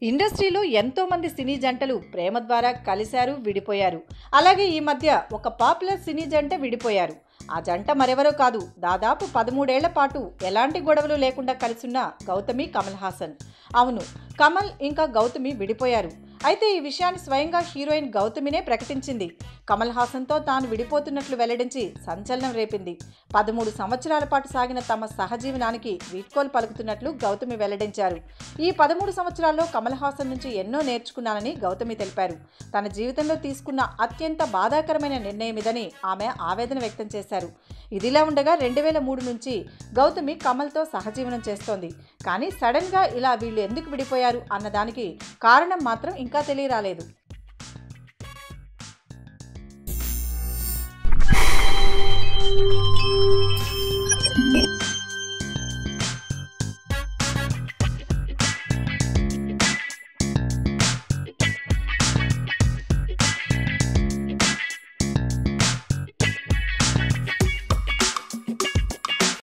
ఇండస్ట్రీలో ఎంతో మంది సినీ జంటలు ప్రేమ ద్వారా కలిశారు, విడిపోయారు. అలాగే ఈ మధ్య ఒక పాపులర్ సినీ జంట విడిపోయారు. ఆ జంట మరెవరో కాదు, దాదాపు 13 ఏళ్ల పాటు ఎలాంటి గొడవలు లేకుండా కలిసున్న గౌతమి, కమల్ హాసన్. అవును, కమల్ ఇంకా గౌతమి విడిపోయారు. అయితే ఈ విషయాన్ని స్వయంగా హీరోయిన్ గౌతమినే ప్రకటించింది. కమల్ హాసన్తో తాను విడిపోతున్నట్లు వెల్లడించి సంచలనం రేపింది. 13 సంవత్సరాల పాటు సాగిన తమ సహజీవనానికి వీడ్కోలు పలుకుతున్నట్లు గౌతమి వెల్లడించారు. ఈ 13 సంవత్సరాల్లో కమల్ హాసన్ నుంచి ఎన్నో నేర్చుకున్నానని గౌతమి తెలిపారు. తన జీవితంలో తీసుకున్న అత్యంత బాధాకరమైన నిర్ణయం ఇదని ఆమె ఆవేదన వ్యక్తం చేశారు. ఇదిలా ఉండగా 2003 నుంచి గౌతమి కమల్తో సహజీవనం చేస్తోంది. కానీ సడన్గా ఇలా వీళ్ళు ఎందుకు విడిపోయారు అన్నదానికి కారణం మాత్రం ఇంకా తెలియరాలేదు.